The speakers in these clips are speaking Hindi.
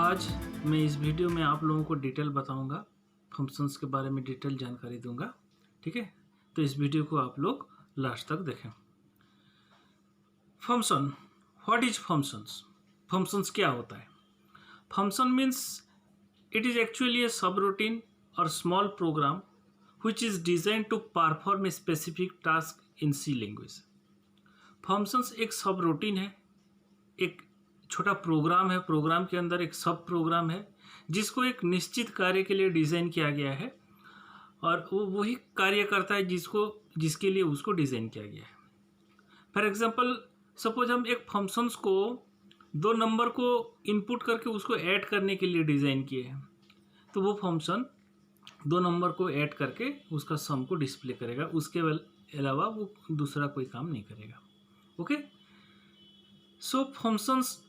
आज मैं इस वीडियो में आप लोगों को डिटेल बताऊंगा, फंक्शंस के बारे में डिटेल जानकारी दूंगा। ठीक है, तो इस वीडियो को आप लोग लास्ट तक देखें। Function, what is functions? Functions क्या होता है? Function means it is actually a subroutine और small program which is designed to perform a specific task in C language. Functions एक सब रूटीन है, एक छोटा प्रोग्राम है, प्रोग्राम के अंदर एक सब प्रोग्राम है जिसको एक निश्चित कार्य के लिए डिज़ाइन किया गया है और वो वही कार्य करता है जिसके लिए उसको डिज़ाइन किया गया है। फॉर एग्जांपल, सपोज हम एक फंक्शंस को 2 नंबर को इनपुट करके उसको ऐड करने के लिए डिज़ाइन किए हैं, तो वो फंक्शन 2 नंबर को ऐड करके उसका सम को डिस्प्ले करेगा, उसके अलावा वो दूसरा कोई काम नहीं करेगा। ओके, सो फंक्शंस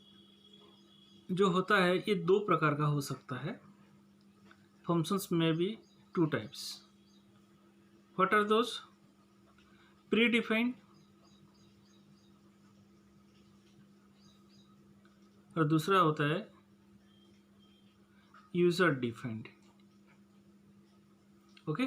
जो होता है ये 2 प्रकार का हो सकता है। फंक्शंस में भी 2 types. What are those? Predefined और दूसरा होता है user defined. Okay,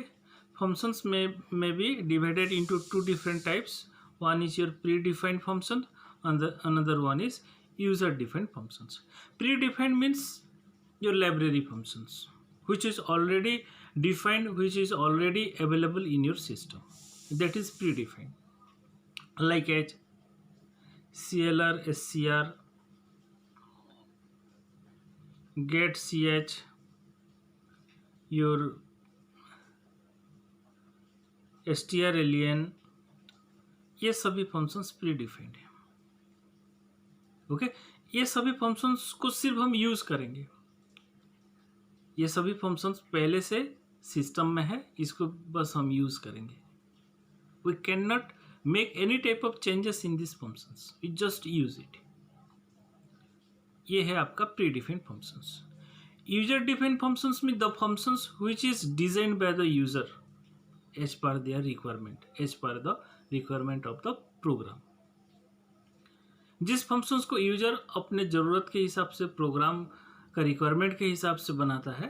functions may be divided into 2 different types. One is your predefined function and another one is user defined functions. Predefined means your library functions which is already defined, which is already available in your system. That is predefined, like as clr, scr, get, ch, your strlen, ये सभी फंक्शंस प्री डिफाइंड है। ओके, ये सभी फंक्शंस को सिर्फ हम यूज करेंगे। ये सभी फंक्शंस पहले से सिस्टम में है, इसको बस हम यूज करेंगे। We can not make any type of changes in this functions, we just use it. ये है आपका predefined functions. User defined functions में the functions which is designed by the user as per their requirement, as per the requirement of the program। जिस फंक्शंस को यूजर अपने ज़रूरत के हिसाब से, प्रोग्राम का रिक्वायरमेंट के हिसाब से बनाता है,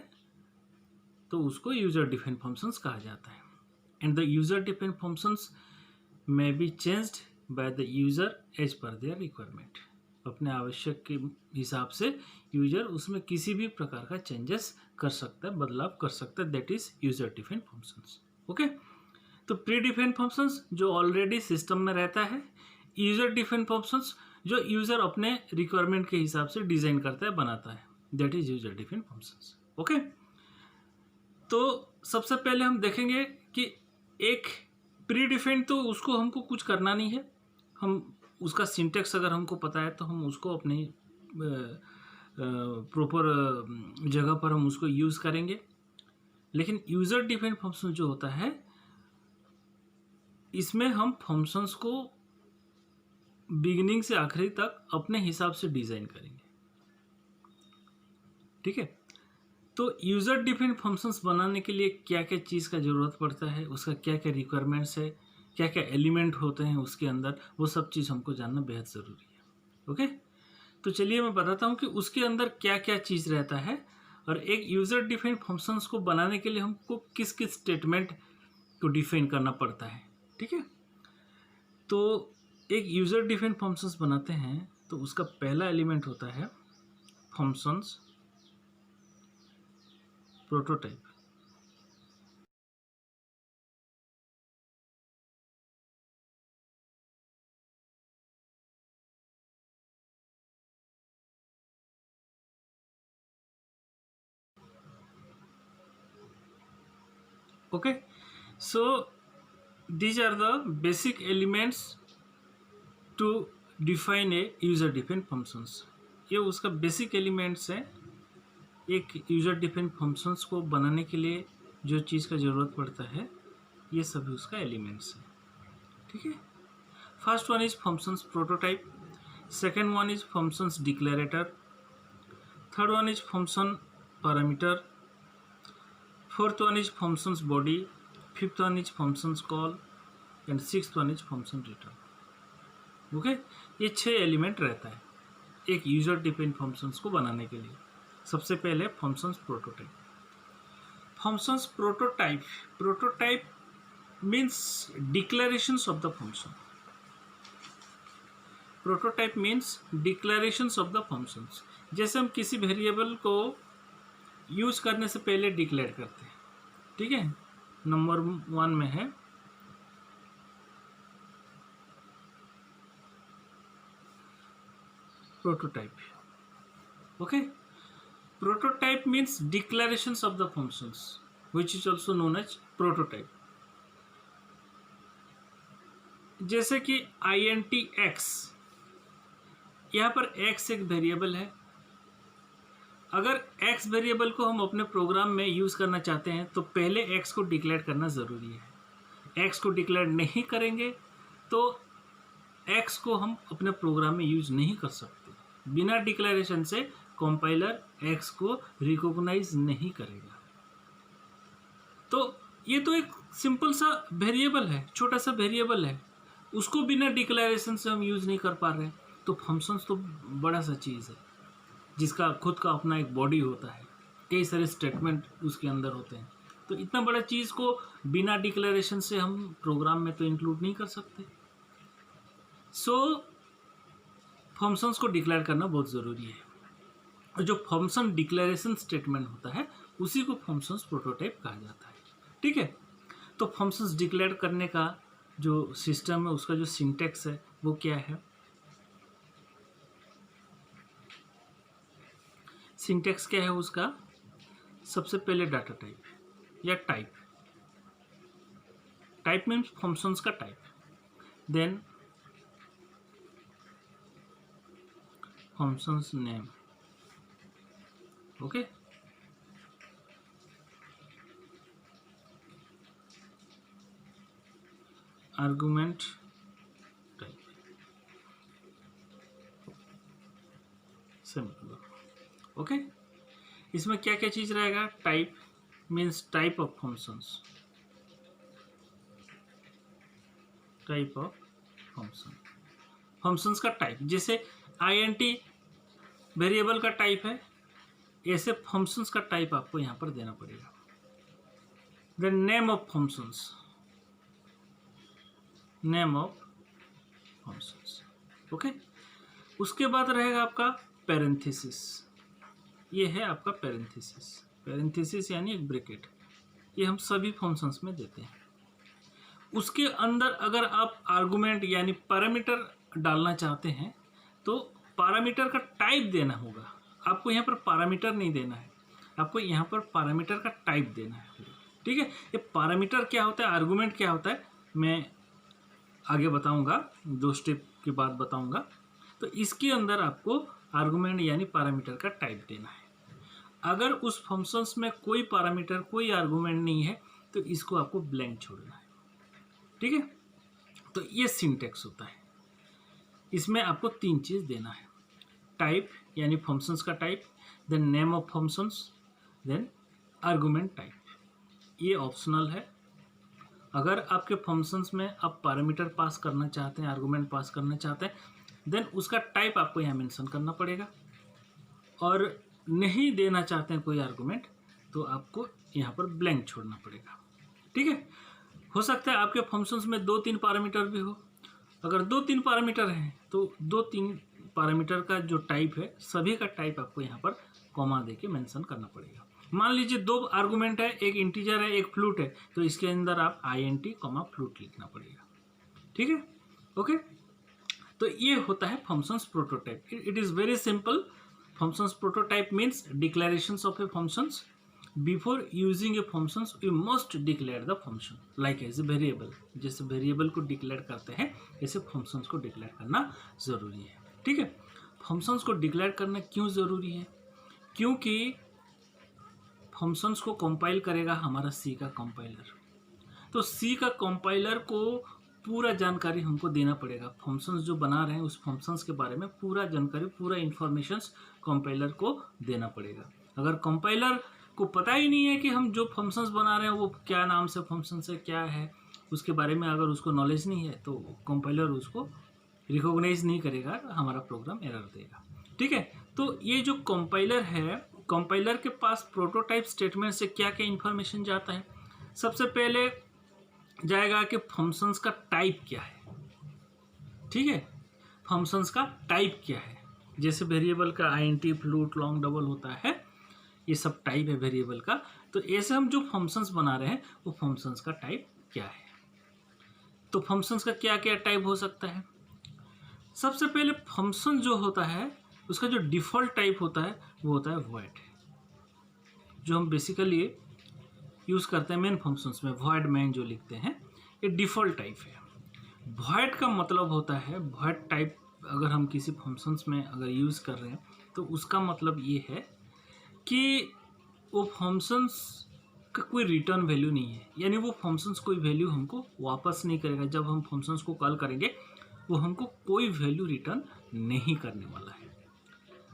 तो उसको यूजर डिफाइंड फंक्शंस कहा जाता है। And the user defined functions may be changed by the user as per their requirement. अपने आवश्यक के हिसाब से यूजर उसमें किसी भी प्रकार का चेंजेस कर सकता है, बदलाव कर सकता है। That is user defined functions. Okay, तो प्री डिफाइंड फंक्शंस जो ऑलरेडी सिस्टम में रहता है, यूजर डिफाइंड फंक्शंस जो यूजर अपने रिक्वायरमेंट के हिसाब से डिजाइन करता है, बनाता है। That is user defined functions. Okay, तो सबसे पहले हम देखेंगे कि एक प्री डिफाइंड, तो उसको हमको कुछ करना नहीं है। हम उसका सिंटेक्स अगर हमको पता है तो हम उसको अपने प्रॉपर जगह पर हम उसको यूज करेंगे। लेकिन यूजर डिफाइंड फंक्शन जो होता है, इसमें हम फंक्शंस को बिगिनिंग से आखिरी तक अपने हिसाब से डिजाइन करेंगे। ठीक है, तो यूजर डिफाइंड फंक्शंस बनाने के लिए क्या क्या चीज़ का ज़रूरत पड़ता है, उसका क्या क्या रिक्वायरमेंट्स है, क्या क्या एलिमेंट होते हैं उसके अंदर, वो सब चीज़ हमको जानना बेहद ज़रूरी है। ओके, तो चलिए मैं बताता हूँ कि उसके अंदर क्या क्या चीज़ रहता है और एक यूजर डिफाइंड फंक्शंस को बनाने के लिए हमको किस किस स्टेटमेंट को डिफाइन करना पड़ता है। ठीक है, तो एक यूजर डिफाइंड फंक्शंस बनाते हैं तो उसका पहला एलिमेंट होता है functions prototype. Okay, so these are the basic elements to define a user defined functions। ये उसका बेसिक एलिमेंट्स है। एक यूजर डिफाइंड फंक्शंस को बनाने के लिए जो चीज़ का ज़रूरत पड़ता है, ये सभी उसका एलिमेंट्स है। ठीक है, first one is functions prototype, second one is functions declarator, third one is function parameter, fourth one is functions body, fifth one is functions call and sixth one is function return. Okay, ये 6 एलिमेंट रहता है एक यूजर डिफाइंड फंक्शंस को बनाने के लिए। सबसे पहले functions prototype. Functions prototype, prototype means declarations of the function. Prototype means declarations of the functions. जैसे हम किसी वेरिएबल को यूज करने से पहले डिक्लेयर करते हैं, ठीक है। नंबर 1 में है prototype, okay. Prototype means declarations of the functions which is also known as prototype. जैसे कि int x, यहाँ पर x एक वेरिएबल है। अगर x वेरिएबल को हम अपने प्रोग्राम में यूज करना चाहते हैं तो पहले x को डिक्लेयर करना ज़रूरी है। x को डिक्लेयर नहीं करेंगे तो x को हम अपने प्रोग्राम में यूज नहीं कर सकते। बिना डिक्लेरेशन से कंपाइलर x को रिकॉग्नाइज नहीं करेगा। तो ये तो एक सिंपल सा वेरिएबल है, छोटा सा वेरिएबल है, उसको बिना डिक्लेरेशन से हम यूज नहीं कर पा रहे हैं। तो फंक्शंस तो बड़ा सा चीज़ है जिसका खुद का अपना एक बॉडी होता है, कई सारे स्टेटमेंट उसके अंदर होते हैं। तो इतना बड़ा चीज़ को बिना डिक्लेरेशन से हम प्रोग्राम में तो इंक्लूड नहीं कर सकते। सो फंक्शंस को डिक्लेयर करना बहुत ज़रूरी है, और जो फंक्शन डिक्लेरेशन स्टेटमेंट होता है उसी को फंक्शंस प्रोटोटाइप कहा जाता है, ठीक है। तो फंक्शंस डिक्लेयर करने का जो सिस्टम है, उसका जो सिंटैक्स है वो क्या है। सिंटैक्स क्या है उसका, सबसे पहले डाटा टाइप या टाइप। टाइप मीन्स फंक्शंस का type, then functions name, okay. Argument type, simple, okay. इसमें क्या क्या चीज रहेगा। Type means type of functions, type of function, functions का टाइप। जैसे int वेरिएबल का टाइप है, ऐसे फंक्शंस का टाइप आपको यहाँ पर देना पड़ेगा। Then name of functions, name of functions, okay. उसके बाद रहेगा आपका पैरेंथेसिस, ये है आपका पैरेंथेसिस। पैरेंथेसिस यानी एक ब्रैकेट, ये हम सभी फंक्शंस में देते हैं। उसके अंदर अगर आप आर्गुमेंट यानी पैरामीटर डालना चाहते हैं तो पैरामीटर का टाइप देना होगा। आपको यहाँ पर पैरामीटर नहीं देना है, आपको यहाँ पर पैरामीटर का टाइप देना है, ठीक है। ये पैरामीटर क्या होता है, आर्गुमेंट क्या होता है, मैं आगे बताऊंगा, 2 स्टेप के बाद बताऊंगा। तो इसके अंदर आपको आर्गुमेंट यानी पैरामीटर का टाइप देना है। अगर उस फंक्शंस में कोई पैरामीटर, कोई आर्गुमेंट नहीं है तो इसको आपको ब्लैंक छोड़ना है, ठीक है। तो ये सिंटैक्स होता है। इसमें आपको 3 चीज़ देना है, टाइप यानी फंक्शंस का type, then name of functions, then argument type. ये ऑप्शनल है। अगर आपके फंक्शंस में आप पैरामीटर पास करना चाहते हैं, आर्गुमेंट पास करना चाहते हैं, देन उसका टाइप आपको यहाँ मेंशन करना पड़ेगा। और नहीं देना चाहते हैं कोई आर्गुमेंट तो आपको यहाँ पर ब्लैंक छोड़ना पड़ेगा, ठीक है। हो सकता है आपके फंक्शंस में 2-3 पैरामीटर भी हो। अगर 2-3 पैरामीटर हैं तो 2-3 पैरामीटर का जो टाइप है, सभी का टाइप आपको यहाँ पर कॉमा देके मेंशन करना पड़ेगा। मान लीजिए 2 आर्गुमेंट है, एक इंटीजर है, एक फ्लूट है, तो इसके अंदर आप int, फ्लूट लिखना पड़ेगा, ठीक है, ओके। तो ये होता है functions prototype. It is very simple. Functions prototype means declarations of a functions. Before using a functions we must declare the function like as a variable. जैसे वेरिएबल को डिक्लेयर करते हैं ऐसे फंक्शंस को डिक्लेयर करना ज़रूरी है, ठीक है। फंक्शंस को डिक्लेयर करना क्यों ज़रूरी है, क्योंकि फंक्शंस को कंपाइल करेगा हमारा सी का कंपाइलर। तो सी का कंपाइलर को पूरा जानकारी हमको देना पड़ेगा। फंक्शंस जो बना रहे हैं उस फंक्शंस के बारे में पूरा जानकारी, पूरा इन्फॉर्मेशंस कंपाइलर को देना पड़ेगा। अगर कंपाइलर को पता ही नहीं है कि हम जो फंक्शंस बना रहे हैं वो क्या नाम से फंक्शंस है, क्या है, उसके बारे में अगर उसको नॉलेज नहीं है तो कंपाइलर उसको रिकॉग्नाइज नहीं करेगा, हमारा प्रोग्राम एरर देगा, ठीक है। तो ये जो कंपाइलर है कंपाइलर के पास प्रोटोटाइप स्टेटमेंट से क्या क्या इंफॉर्मेशन जाता है? सबसे पहले जाएगा कि फंक्शंस का टाइप क्या है, ठीक है, फंक्शंस का टाइप क्या है। जैसे वेरिएबल का आईएनटी, फ्लोट, लॉन्ग, डबल होता है, ये सब टाइप है वेरिएबल का। तो ऐसे हम जो फंक्शंस बना रहे हैं वो फंक्शंस का टाइप क्या है। तो फंक्शंस का क्या क्या टाइप हो सकता है? सबसे पहले फंक्शन जो होता है उसका जो डिफ़ॉल्ट टाइप होता है वो होता है वॉइड, जो हम बेसिकली यूज़ करते हैं मेन फंक्शंस में। वॉइड मेन जो लिखते हैं ये डिफ़ॉल्ट टाइप है। वॉइड का मतलब होता है, वॉइड टाइप अगर हम किसी फंक्शंस में अगर यूज़ कर रहे हैं तो उसका मतलब ये है कि वो फंक्शंस का कोई रिटर्न वैल्यू नहीं है, यानी वो फंक्शंस कोई वैल्यू हमको वापस नहीं करेगा। जब हम फंक्शंस को कॉल करेंगे वो हमको कोई वैल्यू रिटर्न नहीं करने वाला है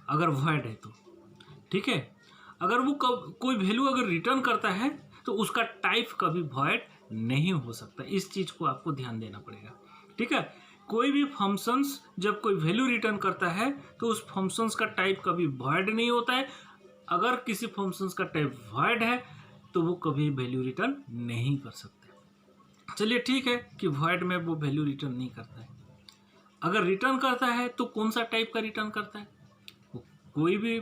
अगर वॉइड है तो, ठीक है। अगर वो कोई वैल्यू अगर रिटर्न करता है तो उसका टाइप कभी वॉइड नहीं हो सकता। इस चीज़ को आपको ध्यान देना पड़ेगा, ठीक है। कोई भी फंक्शंस जब कोई वैल्यू रिटर्न करता है तो उस फंक्शंस का टाइप कभी वॉइड नहीं होता है। अगर किसी फंक्शंस का टाइप वॉइड है तो वो कभी वैल्यू रिटर्न नहीं कर सकते। चलिए ठीक है कि वॉइड में वो वैल्यू रिटर्न नहीं करता है। अगर रिटर्न करता है तो कौन सा टाइप का रिटर्न करता है? वो कोई भी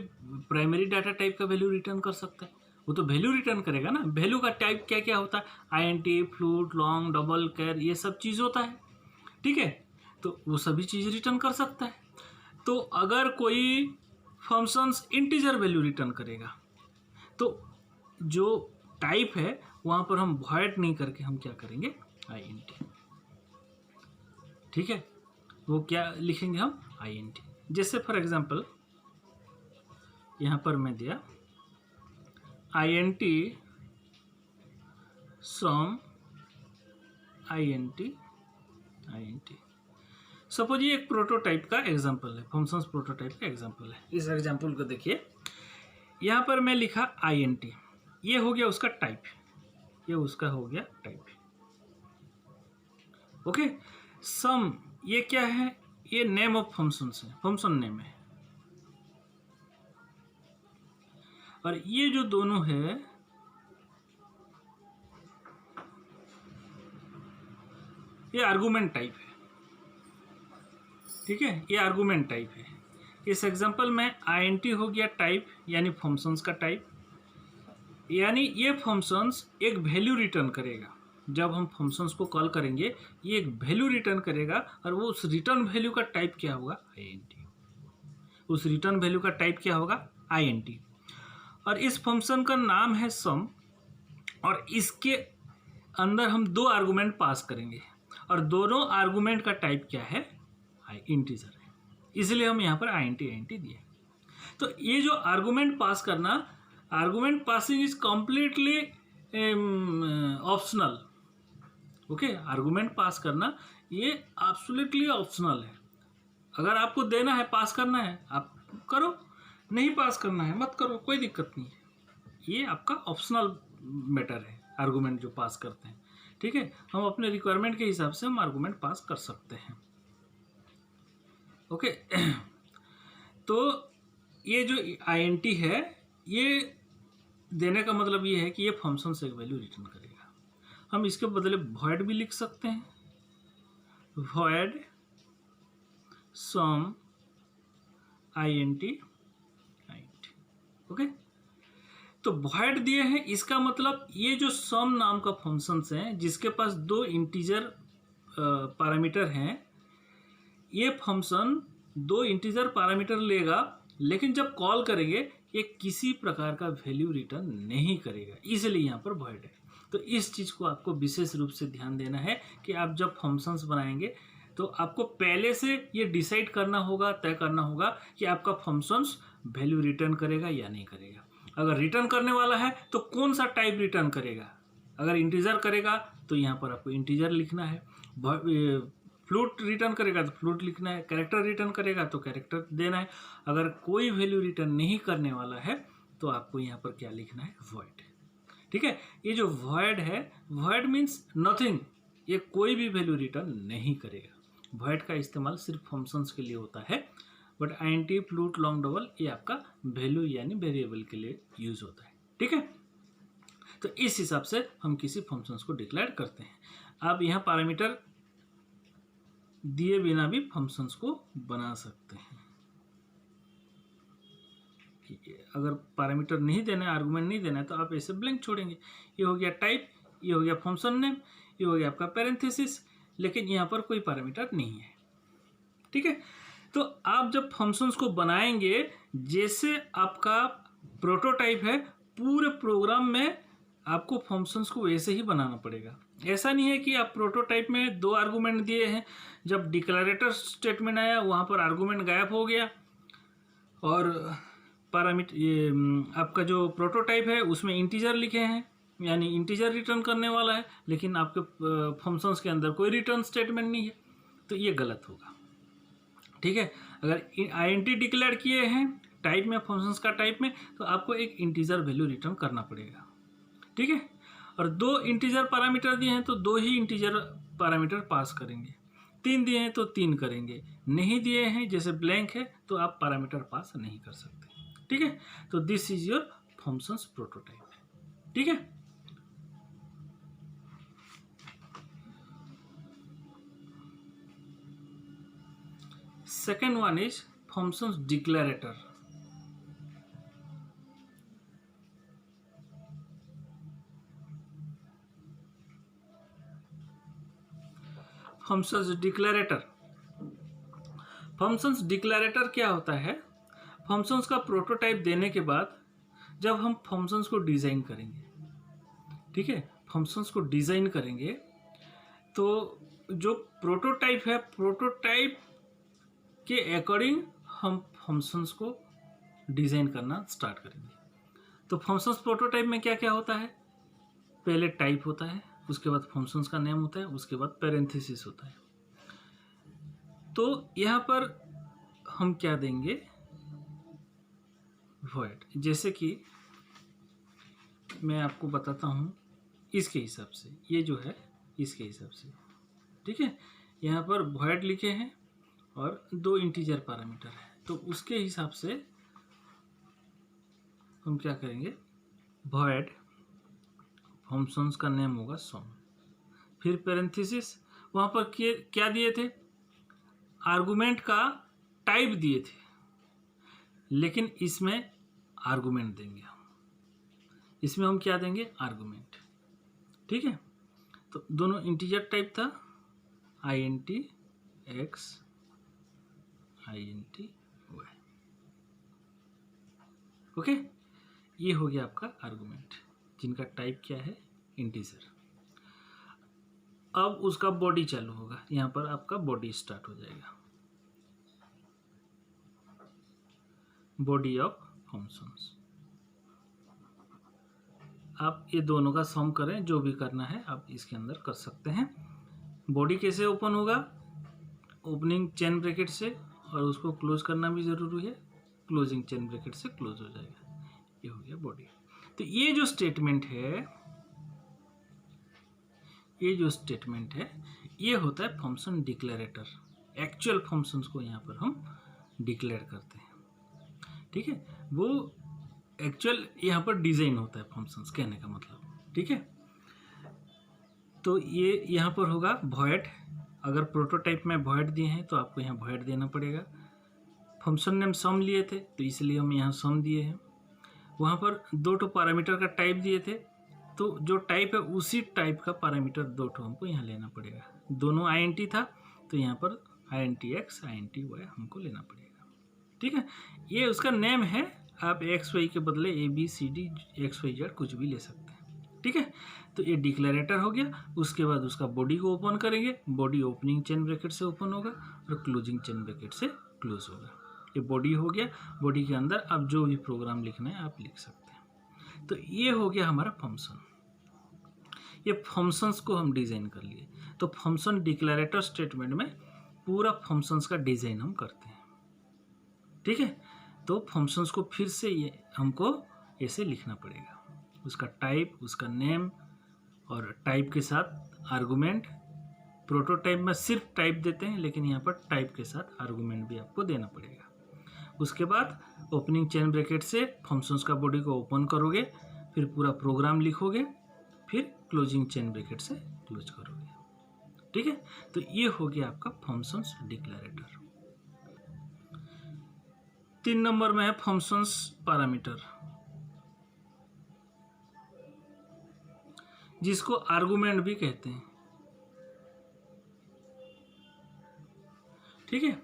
प्राइमरी डाटा टाइप का वैल्यू रिटर्न कर सकता है, वो तो वैल्यू रिटर्न करेगा ना। वैल्यू का टाइप क्या क्या होता है? आईएनटी, फ्लोट, लॉन्ग, डबल, कैर, ये सब चीज़ होता है, ठीक है। तो वो सभी चीज़ रिटर्न कर सकता है। तो अगर कोई फंक्शंस इंटीजर वैल्यू रिटर्न करेगा तो जो टाइप है वहाँ पर हम वॉइड नहीं करके हम क्या करेंगे? आईएनटी, ठीक है। वो क्या लिखेंगे हम? आईएनटी। जैसे फॉर एग्जांपल यहाँ पर मैं दिया आईएनटी सम आईएनटी आईएनटी। सपोज ये एक प्रोटोटाइप का एग्जांपल है, फंक्शंस प्रोटोटाइप का एग्जांपल है। इस एग्जांपल को देखिए, यहाँ पर मैं लिखा आईएनटी, ये हो गया उसका टाइप, ये उसका हो गया टाइप, ओके। सम ये क्या है? ये नेम ऑफ फंक्शंस है, फंक्शन नेम है। और ये जो दोनों है ये आर्गुमेंट टाइप है, ठीक है, ये आर्गुमेंट टाइप है। इस एग्जांपल में आईएनटी हो गया टाइप, यानी फंक्शंस का टाइप, यानी ये फंक्शंस एक वैल्यू रिटर्न करेगा। जब हम फंक्शंस को कॉल करेंगे ये एक वैल्यू रिटर्न करेगा और वो उस रिटर्न वैल्यू का टाइप क्या होगा? आईएनटी। उस रिटर्न वैल्यू का टाइप क्या होगा? आईएनटी। और इस फंक्शन का नाम है सम, और इसके अंदर हम दो आर्गुमेंट पास करेंगे और दोनों आर्गुमेंट का टाइप क्या है? इंटीजर है, इसलिए हम यहाँ पर आईएनटी आईएनटी दिए। तो ये जो आर्गुमेंट पास करना, argument passing is completely optional, okay. Argument pass करना ये एब्सोल्युटली ऑप्शनल है। अगर आपको देना है, पास करना है, आप करो, नहीं पास करना है मत करो, कोई दिक्कत नहीं है। ये आपका ऑप्शनल मैटर है, आर्गुमेंट जो पास करते हैं, ठीक है। हम अपने रिक्वायरमेंट के हिसाब से हम आर्गुमेंट पास कर सकते हैं, ओके। तो ये जो आईएनटी है ये देने का मतलब ये है कि ये फंक्शन से एक वैल्यू रिटर्न करेगा। हम इसके बदले वॉइड भी लिख सकते हैं, वॉइड सम आईएनटी आईएनटी, ओके। तो वॉइड दिए हैं, इसका मतलब ये जो सम नाम का फंक्शंस हैं जिसके पास दो इंटीजर पैरामीटर हैं, ये फंक्शन दो इंटीजर पैरामीटर लेगा, लेकिन जब कॉल करेंगे ये किसी प्रकार का वैल्यू रिटर्न नहीं करेगा, इसलिए यहाँ पर वॉइड है। तो इस चीज़ को आपको विशेष रूप से ध्यान देना है कि आप जब फंक्शंस बनाएंगे तो आपको पहले से ये डिसाइड करना होगा, तय करना होगा कि आपका फंक्शंस वैल्यू रिटर्न करेगा या नहीं करेगा। अगर रिटर्न करने वाला है तो कौन सा टाइप रिटर्न करेगा। अगर इंटीजर करेगा तो यहाँ पर आपको इंटीजर लिखना है, फ्लोट रिटर्न करेगा तो फ्लोट लिखना है, कैरेक्टर रिटर्न करेगा तो कैरेक्टर देना है। अगर कोई वैल्यू रिटर्न नहीं करने वाला है तो आपको यहाँ पर क्या लिखना है? वॉइड, ठीक है। ये जो वॉइड है, वॉइड मीन्स नथिंग, ये कोई भी वैल्यू रिटर्न नहीं करेगा। वॉइड का इस्तेमाल सिर्फ फंक्शंस के लिए होता है, but INT flute long double ये आपका वैल्यू यानी वेरिएबल के लिए यूज होता है। ठीक है, तो इस हिसाब से हम किसी फंक्शंस को डिक्लेयर करते हैं। आप यहाँ पैरामीटर दिए बिना भी फंक्शंस को बना सकते हैं। अगर पैरामीटर नहीं देना है, आर्गुमेंट नहीं देना है, तो आप ऐसे ब्लैंक छोड़ेंगे। ये हो गया टाइप, ये हो गया फंक्शन नेम, ये हो गया आपका पैरेंथेसिस, लेकिन यहाँ पर कोई पैरामीटर नहीं है। ठीक है, तो आप जब फंक्शंस को बनाएंगे, जैसे आपका प्रोटोटाइप है, पूरे प्रोग्राम में आपको फंक्शंस को वैसे ही बनाना पड़ेगा। ऐसा नहीं है कि आप प्रोटोटाइप में 2 आर्गुमेंट दिए हैं, जब डिक्लेरेटर स्टेटमेंट आया वहाँ पर आर्गुमेंट गायब हो गया, और पैरामीटर ये आपका जो प्रोटोटाइप है उसमें इंटीजर लिखे हैं, यानी इंटीजर रिटर्न करने वाला है, लेकिन आपके फंक्शंस के अंदर कोई रिटर्न स्टेटमेंट नहीं है, तो ये गलत होगा। ठीक है, अगर INT डिक्लेयर किए हैं टाइप में, फंक्शंस का टाइप में, तो आपको एक इंटीजर वैल्यू रिटर्न करना पड़ेगा। ठीक है, और 2 इंटीजर पैरामीटर दिए हैं तो 2 ही इंटीजर पैरामीटर पास करेंगे, 3 दिए हैं तो 3 करेंगे, नहीं दिए हैं जैसे ब्लैंक है तो आप पैरामीटर पास नहीं कर सकते। ठीक है, तो this is your functions prototype. ठीक है, second one is functions declarator. Functions declarator, functions declarator क्या होता है? फंक्शंस का प्रोटोटाइप देने के बाद जब हम फंक्शंस को डिज़ाइन करेंगे, ठीक है, फंक्शंस को डिज़ाइन करेंगे, तो जो प्रोटोटाइप है, प्रोटोटाइप के अकॉर्डिंग हम फंक्शंस को डिज़ाइन करना स्टार्ट करेंगे। तो फंक्शंस प्रोटोटाइप में क्या क्या होता है? पहले टाइप होता है, उसके बाद फंक्शंस का नेम होता है, उसके बाद पैरेंथेसिस होता है। तो यहाँ पर हम क्या देंगे? वॉइड। जैसे कि मैं आपको बताता हूँ इसके हिसाब से, ये जो है इसके हिसाब से, ठीक है, यहाँ पर वॉइड लिखे हैं और 2 इंटीजर पैरामीटर है, तो उसके हिसाब से हम क्या करेंगे? वॉइड फंक्शंस का नेम होगा सम, फिर पैरेंथेसिस, वहाँ पर क्या दिए थे? आर्गुमेंट का टाइप दिए थे, लेकिन इसमें आर्गुमेंट देंगे हम, इसमें हम क्या देंगे? आर्गुमेंट। ठीक है, तो दोनों इंटीजर टाइप था, INT x INT y। Okay, ये हो गया आपका आर्गुमेंट, जिनका टाइप क्या है? इंटीजर। अब उसका बॉडी चालू होगा, यहाँ पर आपका बॉडी स्टार्ट हो जाएगा, बॉडी ऑफ फंक्शंस। आप ये दोनों का सम करें, जो भी करना है आप इसके अंदर कर सकते हैं। बॉडी कैसे ओपन होगा? ओपनिंग चेन ब्रैकेट से, और उसको क्लोज करना भी ज़रूरी है, क्लोजिंग चेन ब्रैकेट से क्लोज हो जाएगा। ये हो गया बॉडी। तो ये जो स्टेटमेंट है, ये होता है फंक्शन डिक्लेरेटर। एक्चुअल फंक्शंस को यहाँ पर हम डिक्लेयर करते हैं। ठीक है, वो एक्चुअल यहाँ पर डिज़ाइन होता है फंक्शंस, कहने का मतलब। ठीक है, तो ये यहाँ पर होगा वॉइड। अगर प्रोटोटाइप में वॉइड दिए हैं तो आपको यहाँ वॉइड देना पड़ेगा। फंक्शन नेम सम लिए थे तो इसलिए हम यहाँ सम दिए हैं। वहाँ पर 2 पैरामीटर का टाइप दिए थे, तो जो टाइप है उसी टाइप का पैरामीटर 2 हमको यहाँ लेना पड़ेगा। दोनों INT था तो यहाँ पर INT x INT y हमको लेना पड़ेगा। ठीक है, ये उसका नेम है, आप XY के बदले ABCD XYZ कुछ भी ले सकते हैं। ठीक है, तो ये डिक्लेरेटर हो गया। उसके बाद उसका बॉडी को ओपन करेंगे, बॉडी ओपनिंग चेन ब्रैकेट से ओपन होगा और क्लोजिंग चेन ब्रैकेट से क्लोज होगा। ये बॉडी हो गया। बॉडी के अंदर आप जो भी प्रोग्राम लिखना है आप लिख सकते हैं। तो ये हो गया हमारा फंक्शन। ये फंक्शंस को हम डिज़ाइन कर लिए। तो फंक्शन डिक्लेरेटर स्टेटमेंट में पूरा फंक्शंस का डिज़ाइन हम करते हैं। ठीक है, तो फंक्शंस को फिर से ये हमको ऐसे लिखना पड़ेगा, उसका टाइप, उसका नेम, और टाइप के साथ आर्गुमेंट। प्रोटोटाइप में सिर्फ टाइप देते हैं, लेकिन यहाँ पर टाइप के साथ आर्गुमेंट भी आपको देना पड़ेगा। उसके बाद ओपनिंग चेन ब्रैकेट से फंक्शंस का बॉडी को ओपन करोगे, फिर पूरा प्रोग्राम लिखोगे, फिर क्लोजिंग चेन ब्रैकेट से क्लोज करोगे। ठीक है, तो ये हो गया आपका फंक्शंस डिक्लेरेटर। 3 नंबर में है फंक्शंस पैरामीटर, जिसको आर्गुमेंट भी कहते हैं। ठीक है,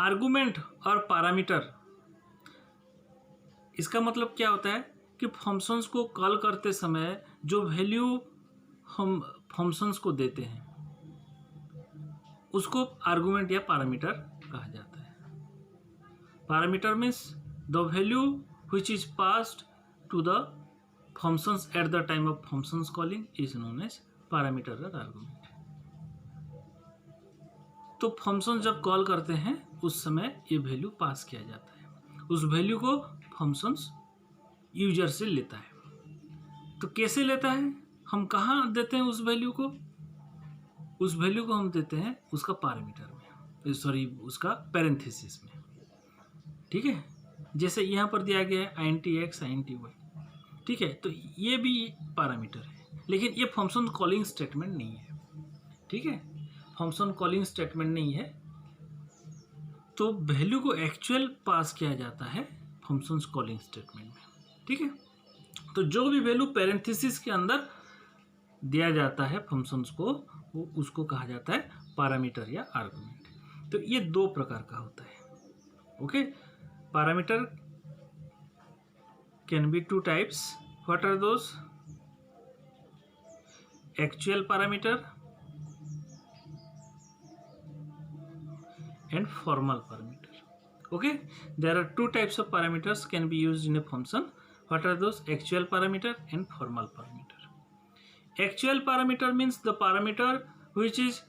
आर्गुमेंट और पैरामीटर, इसका मतलब क्या होता है कि फंक्शंस को कॉल करते समय जो वैल्यू हम फंक्शंस को देते हैं उसको आर्गुमेंट या पैरामीटर कहा जाता है। Parameter means the value which is passed to the functions at the time of functions calling is known as parameter और आर्गुमेंट। तो फंक्शन जब कॉल करते हैं उस समय ये वैल्यू पास किया जाता है, उस वैल्यू को फंक्शंस यूजर से लेता है। तो कैसे लेता है, हम कहाँ देते हैं उस वैल्यू को? उस वैल्यू को हम देते हैं उसका पैरामीटर में, सॉरी उसका पैरेंथेसिस में। ठीक है, जैसे यहाँ पर दिया गया है INT x INT y। ठीक है, तो ये भी पैरामीटर है, लेकिन ये फंक्शन कॉलिंग स्टेटमेंट नहीं है। ठीक है, फंक्शन कॉलिंग स्टेटमेंट नहीं है, तो वैल्यू को एक्चुअल पास किया जाता है फंक्शंस कॉलिंग स्टेटमेंट में। ठीक है, तो जो भी वैल्यू पैरेंथेसिस के अंदर दिया जाता है फंक्शंस को, वो उसको कहा जाता है पैरामीटर या आर्गुमेंट। तो ये 2 प्रकार का होता है। Okay, parameter can be 2 types. What are those? Actual parameter and formal parameter. Okay, there are 2 types of parameters can be used in a function. What are those? Actual parameter and formal parameter. Actual parameter means the parameter which is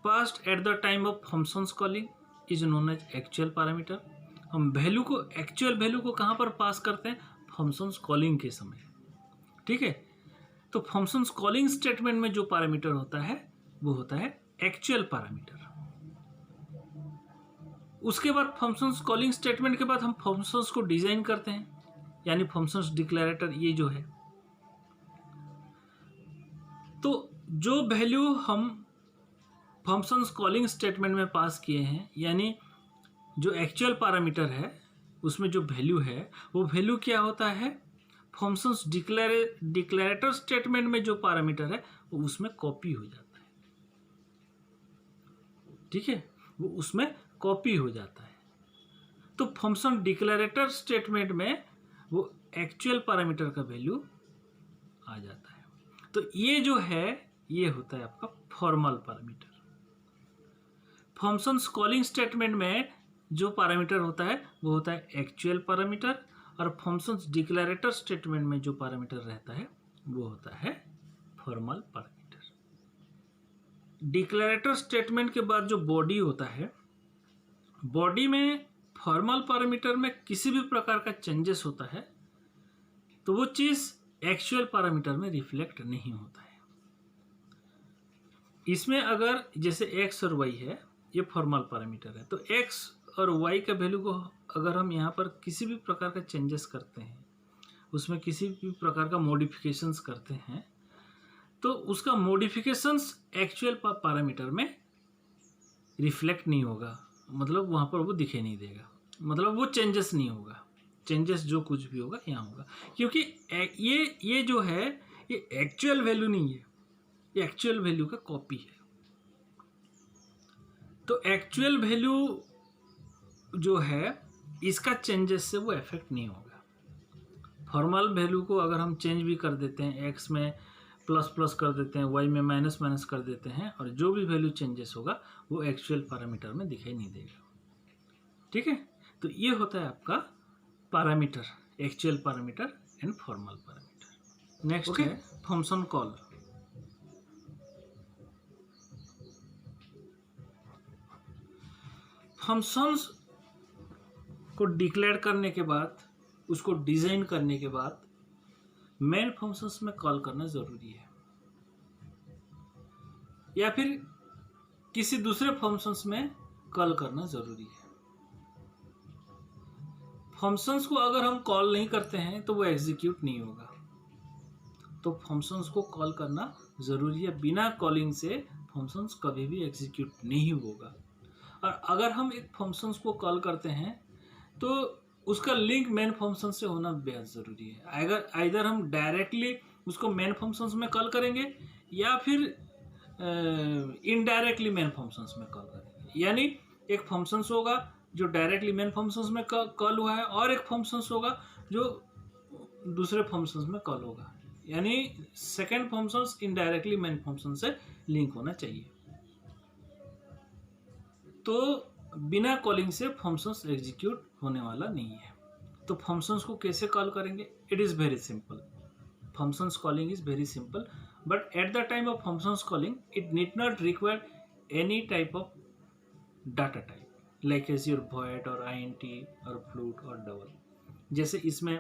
passed at the time of functions calling is known as actual parameter. हम वैल्यू को, एक्चुअल वैल्यू को कहाँ पर पास करते हैं? फंक्शंस कॉलिंग के समय। ठीक है, तो फंक्शंस कॉलिंग स्टेटमेंट में जो पैरामीटर होता है वो होता है एक्चुअल पैरामीटर। उसके बाद फंक्शंस कॉलिंग स्टेटमेंट के बाद हम फंक्शंस को डिजाइन करते हैं, यानी फंक्शंस डिक्लेरेटर, ये जो है। तो जो वैल्यू हम फंक्शंस कॉलिंग स्टेटमेंट में पास किए हैं, यानी जो एक्चुअल पैरामीटर है उसमें जो वैल्यू है वो वैल्यू क्या होता है? फंक्शंस डिक्लेरेटर स्टेटमेंट में जो पैरामीटर है वो उसमें कॉपी हो जाता है। ठीक है, वो उसमें कॉपी हो जाता है। तो फंक्शन डिक्लेरेटर स्टेटमेंट में वो एक्चुअल पैरामीटर का वैल्यू आ जाता है। तो ये जो है ये होता है आपका formal parameter. Functions calling statement में जो पैरामीटर होता है वो होता है एक्चुअल पैरामीटर, और फंक्शंस डिक्लेरेटर स्टेटमेंट में जो पैरामीटर रहता है वो होता है फॉर्मल पैरामीटर। डिक्लेरेटर स्टेटमेंट के बाद जो बॉडी होता है, बॉडी में फॉर्मल पैरामीटर में किसी भी प्रकार का चेंजेस होता है तो वो चीज़ एक्चुअल पैरामीटर में रिफ्लेक्ट नहीं होता है। इसमें अगर जैसे x और y है, ये फॉर्मल पैरामीटर है, तो x और y का वैल्यू को अगर हम यहाँ पर किसी भी प्रकार का चेंजेस करते हैं, उसमें किसी भी प्रकार का मॉडिफिकेशंस करते हैं, तो उसका मॉडिफिकेशंस एक्चुअल पैरामीटर में रिफ्लेक्ट नहीं होगा, मतलब वहाँ पर वो दिखाई नहीं देगा, मतलब वो चेंजेस नहीं होगा। चेंजेस जो कुछ भी होगा यहाँ होगा, क्योंकि ये जो है ये एक्चुअल वैल्यू नहीं है, ये एक्चुअल वैल्यू का कॉपी है। तो एक्चुअल वैल्यू जो है इसका चेंजेस से वो इफेक्ट नहीं होगा। फॉर्मल वैल्यू को अगर हम चेंज भी कर देते हैं, एक्स में प्लस प्लस कर देते हैं, वाई में माइनस माइनस कर देते हैं, और जो भी वैल्यू चेंजेस होगा वो एक्चुअल पैरामीटर में दिखाई नहीं देगा। ठीक है, तो ये होता है आपका parameter, actual parameter and formal parameter. Next है फंक्शन कॉल। फंक्शंस को डिक्लेयर करने के बाद, उसको डिजाइन करने के बाद मेन फंक्शंस में कॉल करना जरूरी है, या फिर किसी दूसरे फंक्शंस में कॉल करना जरूरी है। फंक्शंस को अगर हम कॉल नहीं करते हैं तो वो एग्जीक्यूट नहीं होगा। तो फंक्शंस को कॉल करना ज़रूरी है, बिना कॉलिंग से फंक्शंस कभी भी एग्जीक्यूट नहीं होगा। और अगर हम एक फंक्शंस को कॉल करते हैं तो उसका लिंक मेन फंक्शन से होना बेहद ज़रूरी है। अगर आइदर हम डायरेक्टली उसको मेन फंक्शंस में कॉल करेंगे या फिर इनडायरेक्टली मेन फंक्शंस में कॉल करेंगे। यानी एक फंक्शंस होगा जो डायरेक्टली मेन फंक्शंस में कॉल हुआ है और एक फंक्शंस होगा जो दूसरे फंक्शंस में कॉल होगा। यानी second functions indirectly main function से लिंक होना चाहिए। तो बिना कॉलिंग से फंक्शंस एग्जीक्यूट होने वाला नहीं है। तो फंक्शंस को कैसे कॉल करेंगे? It is very simple. Functions calling is very simple, but at the time of functions calling it need not require any type of data type like as your void और int और float और double। जैसे इसमें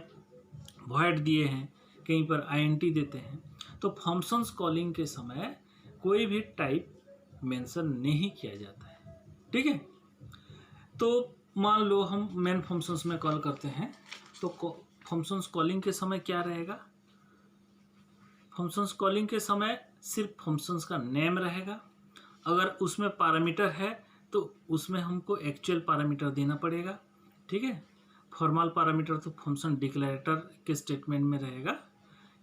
void दिए हैं, कहीं पर int देते हैं, तो फंक्शंस कॉलिंग के समय कोई भी टाइप मेंशन नहीं किया जाता है। ठीक है, तो मान लो हम मेन फंक्शंस में कॉल करते हैं तो फंक्शंस कॉलिंग के समय क्या रहेगा? फंक्शंस कॉलिंग के समय सिर्फ फंक्शंस का नेम रहेगा। अगर उसमें पैरामीटर है तो उसमें हमको एक्चुअल पैरामीटर देना पड़ेगा। ठीक है, फॉर्मल पैरामीटर तो फंक्शन डिक्लेरेटर के स्टेटमेंट में रहेगा,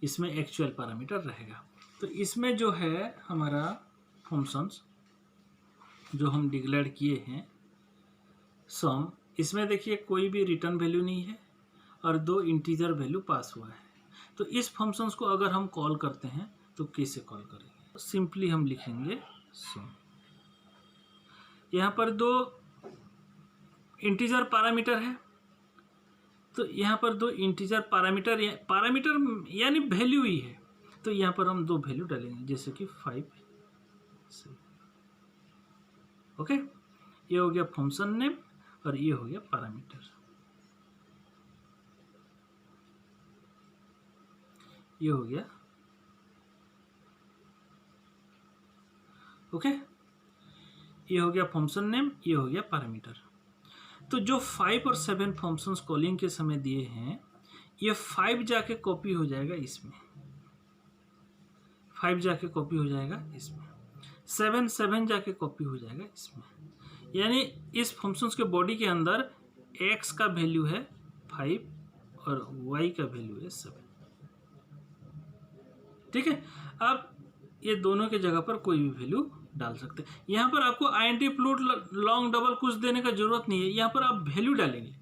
इसमें एक्चुअल पैरामीटर रहेगा। तो इसमें जो है हमारा फंक्शंस जो हम डिक्लेयर किए हैं सम, इसमें देखिए कोई भी रिटर्न वैल्यू नहीं है और 2 इंटीजर वैल्यू पास हुआ है। तो इस फंक्शंस को अगर हम कॉल करते हैं तो कैसे कॉल करेंगे? सिंपली हम लिखेंगे सम। यहाँ पर 2 इंटीजर पैरामीटर है, तो यहाँ पर 2 इंटीजर पैरामीटर यानी वैल्यू ही है, तो यहाँ पर हम 2 वैल्यू डालेंगे जैसे कि 5 7। ओके, ये हो गया फंक्शन नेम और ये हो गया पैरामीटर। ये हो गया ओके, ये हो गया फंक्शन नेम, ये हो गया पैरामीटर। तो जो 5 और 7 फंक्शंस कॉलिंग के समय दिए हैं, ये 5 जाके कॉपी हो जाएगा इसमें, 5 जाके कॉपी हो जाएगा इसमें, 7 जाके कॉपी हो जाएगा इसमें। यानी इस फंक्शंस के बॉडी के अंदर x का वैल्यू है 5 और y का वैल्यू है 7। ठीक है, अब ये दोनों के जगह पर कोई भी वैल्यू डाल सकते हैं। यहाँ पर आपको int फ्लोट लॉन्ग डबल कुछ देने का जरूरत नहीं है, यहाँ पर आप वैल्यू डालेंगे।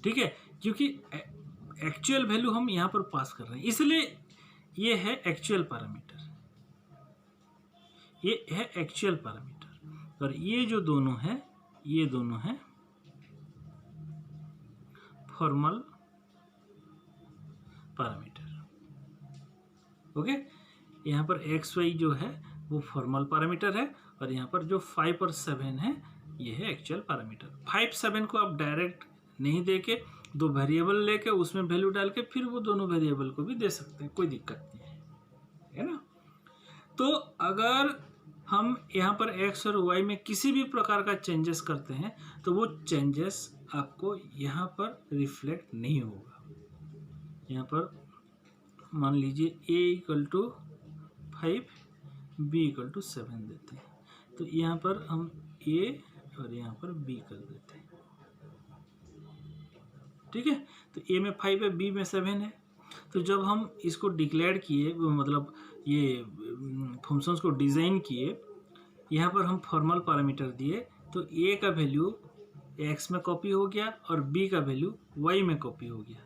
ठीक है, क्योंकि एक्चुअल वैल्यू हम यहाँ पर पास कर रहे हैं, इसलिए ये है एक्चुअल पैरामीटर, ये है एक्चुअल पैरामीटर। और ये जो दोनों है, ये दोनों है फॉर्मल पैरामीटर। ओके, यहाँ पर एक्स वाई जो है वो फॉर्मल पैरामीटर है और यहाँ पर जो 5 और 7 है ये है एक्चुअल पैरामीटर। 5 7 को आप डायरेक्ट नहीं दे के 2 वेरिएबल लेके उसमें वैल्यू डाल के फिर वो दोनों वेरिएबल को भी दे सकते हैं, कोई दिक्कत नहीं है ना। तो अगर हम यहाँ पर x और y में किसी भी प्रकार का चेंजेस करते हैं तो वो चेंजेस आपको यहाँ पर रिफ्लेक्ट नहीं होगा। यहाँ पर मान लीजिए a = 5 b = 7 देते हैं, तो यहाँ पर हम a और यहाँ पर b कर देते हैं। ठीक है, तो a में 5 है, b में 7 है। तो जब हम इसको डिक्लेयर किए, मतलब ये फंक्शंस को डिज़ाइन किए, यहाँ पर हम फॉर्मल पैरामीटर दिए, तो a का वैल्यू x में कॉपी हो गया और b का वैल्यू y में कॉपी हो गया।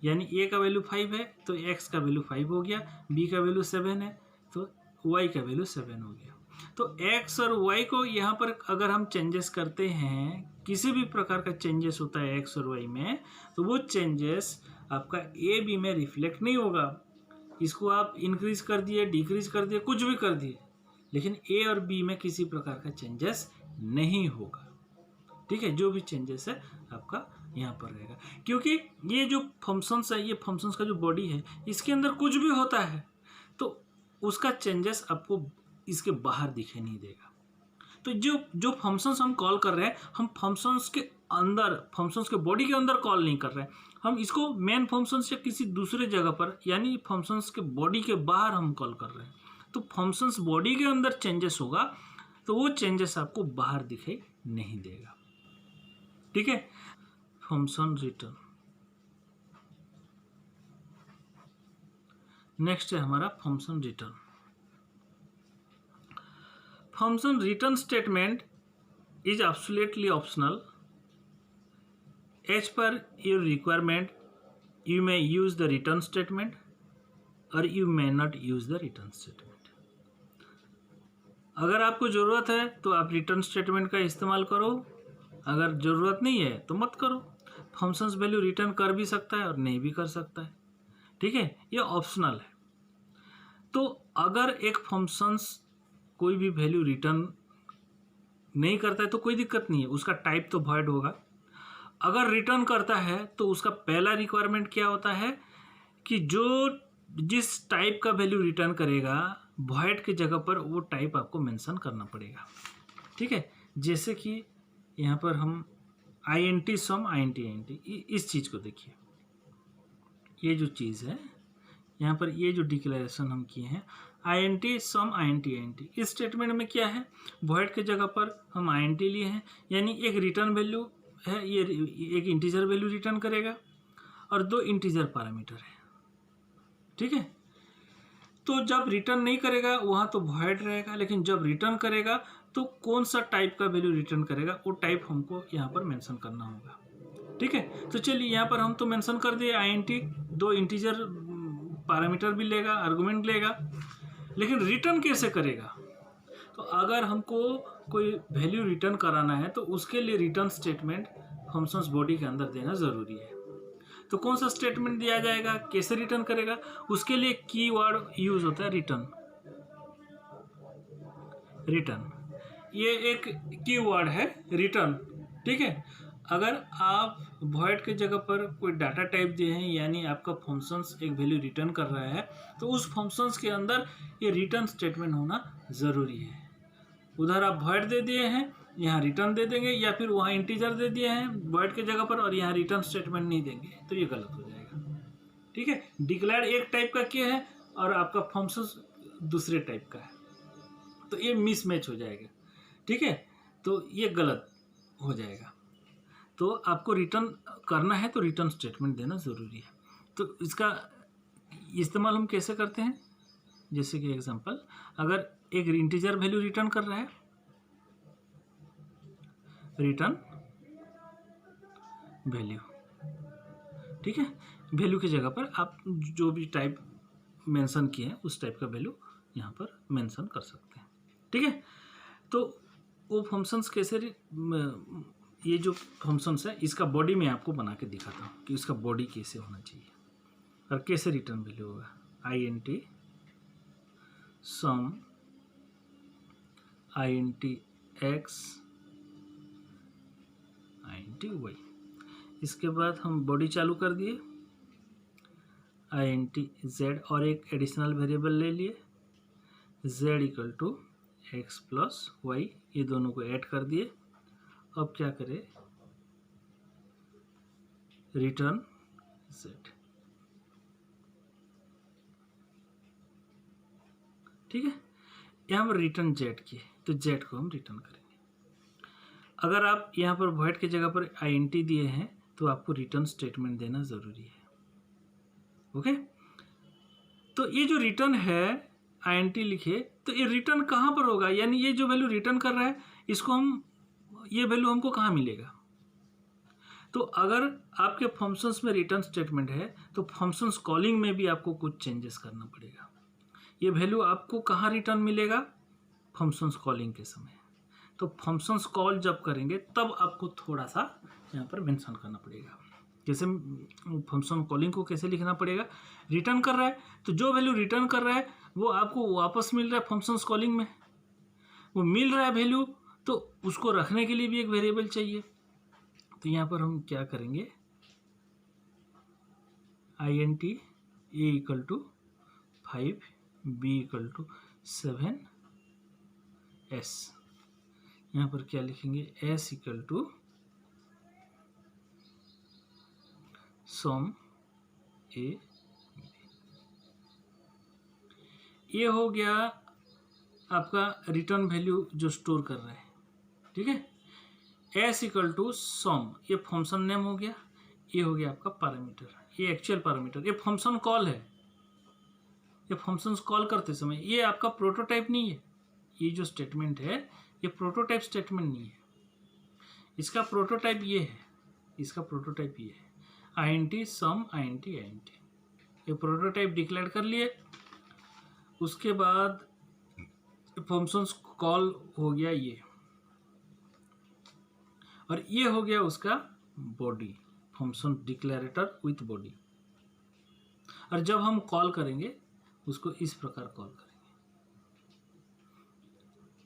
यानी a का वैल्यू 5 है तो x का वैल्यू 5 हो गया, b का वैल्यू 7 है तो y का वैल्यू 7 हो गया। तो x और y को यहाँ पर अगर हम चेंजेस करते हैं, किसी भी प्रकार का चेंजेस होता है x और y में, तो वो चेंजेस आपका a b में रिफ्लेक्ट नहीं होगा। इसको आप इंक्रीज कर दिए, डिक्रीज कर दिए, कुछ भी कर दिए, लेकिन a और b में किसी प्रकार का चेंजेस नहीं होगा। ठीक है, जो भी चेंजेस है आपका यहाँ पर रहेगा, क्योंकि ये जो फंक्शंस है, ये फंक्शंस का जो बॉडी है, इसके अंदर कुछ भी होता है तो उसका चेंजेस आपको इसके बाहर दिखाई नहीं देगा। तो जो फंक्शंस हम कॉल कर रहे हैं, हम फंक्शंस के अंदर फंक्शंस के बॉडी के अंदर कॉल नहीं कर रहे हैं, हम इसको मेन फंक्शंस या किसी दूसरे जगह पर यानी फंक्शंस के बॉडी के बाहर हम कॉल कर रहे हैं, तो फंक्शंस बॉडी के अंदर चेंजेस होगा तो वो चेंजेस आपको बाहर दिखाई नहीं देगा। ठीक है, फंक्शन रिटर्न। नेक्स्ट है हमारा function return. Function return statement is absolutely optional. As per your requirement you may use the return statement और you may not use the return statement. अगर आपको ज़रूरत है तो आप रिटर्न स्टेटमेंट का इस्तेमाल करो, अगर ज़रूरत नहीं है तो मत करो। फंक्शंस वैल्यू रिटर्न कर भी सकता है और नहीं भी कर सकता है। ठीक है, ये ऑप्शनल है। तो अगर एक फंक्शंस कोई भी वैल्यू रिटर्न नहीं करता है तो कोई दिक्कत नहीं है, उसका टाइप तो वॉइड होगा। अगर रिटर्न करता है तो उसका पहला रिक्वायरमेंट क्या होता है कि जो जिस टाइप का वैल्यू रिटर्न करेगा वॉइड की जगह पर वो टाइप आपको मेंशन करना पड़ेगा। ठीक है, जैसे कि यहाँ पर हम INT सम INT इस चीज़ को देखिए, ये जो चीज़ है यहाँ पर, ये जो डिक्लेरेशन हम किए हैं INT सम INT इस स्टेटमेंट में क्या है, वॉइड के जगह पर हम INT लिए हैं, यानी एक रिटर्न वैल्यू है, ये एक इंटीजर वैल्यू रिटर्न करेगा और 2 इंटीजर पैरामीटर है। ठीक है, तो जब रिटर्न नहीं करेगा वहाँ तो वॉइड रहेगा, लेकिन जब रिटर्न करेगा तो कौन सा टाइप का वैल्यू रिटर्न करेगा वो टाइप हमको यहाँ पर मेंशन करना होगा। ठीक है, तो चलिए यहाँ पर हम तो मेंशन कर दिए INT 2 इंटीजर पैरामीटर भी लेगा, आर्गुमेंट लेगा, लेकिन रिटर्न कैसे करेगा। तो अगर हमको कोई वैल्यू रिटर्न कराना है तो उसके लिए रिटर्न स्टेटमेंट फंक्शंस बॉडी के अंदर देना ज़रूरी है। तो कौन सा स्टेटमेंट दिया जाएगा, कैसे रिटर्न करेगा, उसके लिए कीवर्ड यूज होता है रिटर्न। रिटर्न ये एक कीवर्ड है रिटर्न। ठीक है, अगर आप वॉइड के जगह पर कोई डाटा टाइप दिए हैं यानी आपका फंक्शंस एक वैल्यू रिटर्न कर रहा है तो उस फंक्शंस के अंदर ये रिटर्न स्टेटमेंट होना ज़रूरी है। उधर आप वॉइड दे दिए हैं, यहाँ रिटर्न दे देंगे, या फिर वहाँ इंटीजर दे दिए हैं वॉइड के जगह पर और यहाँ रिटर्न स्टेटमेंट नहीं देंगे तो ये गलत हो जाएगा। ठीक है, डिक्लेयर एक टाइप का किया है और आपका फंक्शन दूसरे टाइप का है तो ये मिसमैच हो जाएगा। ठीक है, तो ये गलत हो जाएगा। तो आपको रिटर्न करना है तो रिटर्न स्टेटमेंट देना ज़रूरी है। तो इसका इस्तेमाल हम कैसे करते हैं, जैसे कि एग्जांपल, अगर एक इंटीजर वैल्यू रिटर्न कर रहा है, रिटर्न वैल्यू। ठीक है, वैल्यू की जगह पर आप जो भी टाइप मेंशन किए हैं उस टाइप का वैल्यू यहाँ पर मेंशन कर सकते हैं। ठीक है, तो वो फंक्शंस कैसे, ये जो फंक्शंस है इसका बॉडी में आपको बना के दिखाता हूँ कि इसका बॉडी कैसे होना चाहिए और कैसे रिटर्न वैल्यू होगा। INT सम INT x INT y, इसके बाद हम बॉडी चालू कर दिए INT z और एक एडिशनल वेरिएबल ले लिए z equal to x plus y, ये दोनों को ऐड कर दिए। अब क्या करें, रिटर्न z। ठीक है, यहाँ पर रिटर्न z किए तो z को हम रिटर्न करेंगे। अगर आप यहाँ पर वॉइड की जगह पर INT दिए हैं तो आपको रिटर्न स्टेटमेंट देना ज़रूरी है। ओके, तो ये जो रिटर्न है INT लिखे तो ये रिटर्न कहाँ पर होगा, यानी ये जो वैल्यू रिटर्न कर रहा है इसको हम, ये वैल्यू हमको कहाँ मिलेगा। तो अगर आपके फंक्शंस में रिटर्न स्टेटमेंट है तो फंक्शंस कॉलिंग में भी आपको कुछ चेंजेस करना पड़ेगा। ये वैल्यू आपको कहाँ रिटर्न मिलेगा, फंक्शंस कॉलिंग के समय। तो फंक्शंस कॉल जब करेंगे तब आपको थोड़ा सा यहाँ पर मेंशन करना पड़ेगा। जैसे फंक्शन कॉलिंग को कैसे लिखना पड़ेगा, रिटर्न कर रहा है तो जो वैल्यू रिटर्न कर रहा है वो आपको वापस मिल रहा है फंक्शंस कॉलिंग में, वो मिल रहा है वैल्यू, तो उसको रखने के लिए भी एक वेरिएबल चाहिए। तो यहाँ पर हम क्या करेंगे, INT A equal to 5 B equal to 7 S, यहाँ पर क्या लिखेंगे, S equal to sum a, ये हो गया आपका रिटर्न वैल्यू जो स्टोर कर रहे हैं, ठीक है। एस इक्वल टू सम, ये फंक्शन नेम हो गया, ये हो गया आपका पैरामीटर, ये एक्चुअल पैरामीटर, ये फंक्शन कॉल है, ये फंक्शंस कॉल करते समय, ये आपका प्रोटोटाइप नहीं है, ये जो स्टेटमेंट है ये प्रोटोटाइप स्टेटमेंट नहीं है, इसका प्रोटोटाइप ये है, इसका प्रोटोटाइप ये है, आईएनटी सम आईएनटी आईएनटी, ये प्रोटोटाइप डिक्लेयर कर लिए। उसके बाद फंक्शंस कॉल हो गया ये, और ये हो गया उसका बॉडी, फंक्शन डिक्लेरेटर विथ बॉडी। और जब हम कॉल करेंगे उसको इस प्रकार कॉल करेंगे,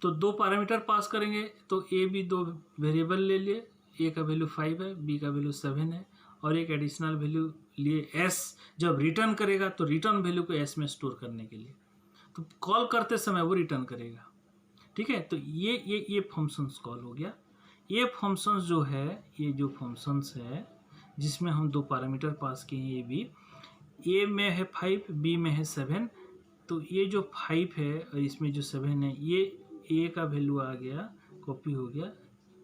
तो दो पैरामीटर पास करेंगे, तो ए बी दो वेरिएबल ले लिए, ए का वैल्यू 5 है, बी का वैल्यू 7 है, और एक एडिशनल वैल्यू लिए एस, जब रिटर्न करेगा तो रिटर्न वैल्यू को एस में स्टोर करने के लिए, तो कॉल करते समय वो रिटर्न करेगा, ठीक है। तो ये फंक्शंस कॉल हो गया। ये फंक्शंस जो है, ये जो फंक्शंस है जिसमें हम दो पैरामीटर पास किए हैं, ये भी ए में है 5, बी में है 7, तो ये जो 5 है और इसमें जो 7 है, ये ए का वैल्यू आ गया, कॉपी हो गया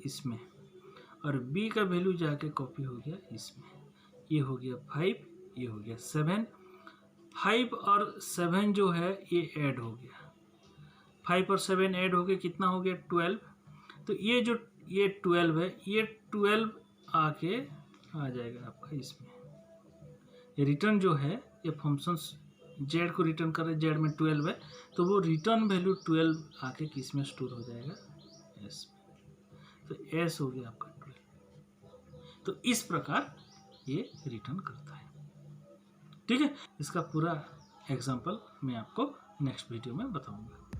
इसमें, और बी का वैल्यू जाके कॉपी हो गया इसमें, ये हो गया 5, ये हो गया 7, 5 और 7 जो है ये ऐड हो गया, 5 और 7 ऐड हो गया, कितना हो गया 12, तो ये जो ये 12 है, ये 12 आके आ जाएगा आपका इसमें, ये रिटर्न जो है, ये फंक्शंस जेड को रिटर्न कर रहे, जेड में 12 है, तो वो रिटर्न वैल्यू 12 आके किस में स्टोर हो जाएगा, एस में, तो एस हो गया आपका 12। तो इस प्रकार ये रिटर्न करता है, ठीक है। इसका पूरा एग्जांपल मैं आपको नेक्स्ट वीडियो में बताऊंगा।